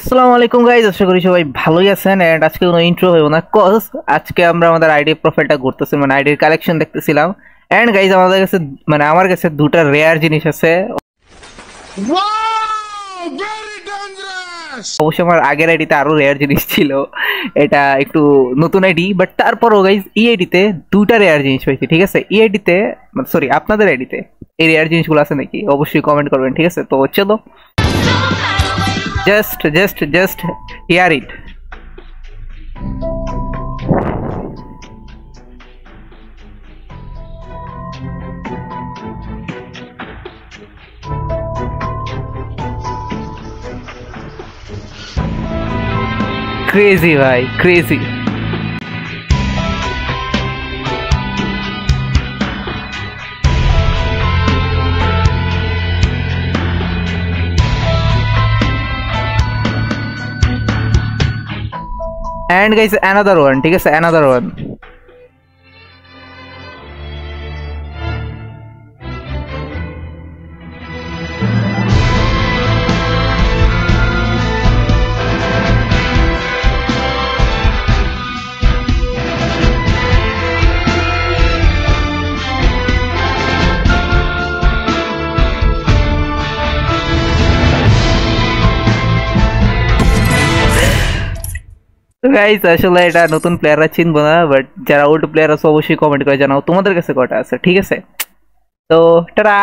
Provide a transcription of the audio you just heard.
আসসালামু আলাইকুম গাইজ, আশা করি সবাই ভালোই আছেন। এন্ড আজকে কোনো ইন্ট্রো হইব না, কজ আজকে আমরা আমাদের আইডি প্রোফাইলটা ঘুরতেছি, মানে আইডির কালেকশন দেখতেছিলাম। এন্ড গাইজ আমাদের কাছে মানে আমার কাছে দুটা রেয়ার জিনিস আছে। অবশ্যই আমার আগের আইডিতে আরো রেয়ার জিনিস ছিল, এটা একটু নতুন আইডি, বাট তারপরও গাইজ এই আইডিতে দুটা রেয়ার জিনিস পাইছি। ঠিক আছে, এই আইডিতে সরি আপনাদের আইডিতে এই রেয়ার জিনিসগুলো আছে নাকি অবশ্যই কমেন্ট করবেন। ঠিক আছে, তো চলো just hear it. Crazy bhai, crazy. And guys, another one. ठीक है, another one. গাইস আসলে এটা নতুন প্লেয়াররা চিনবো না, বাট যারা ওল্ড প্লেয়ার আছে অবশ্যই কমেন্ট করে জানাও তোমাদের কাছে কটা আছে। ঠিক আছে, তো টাটা।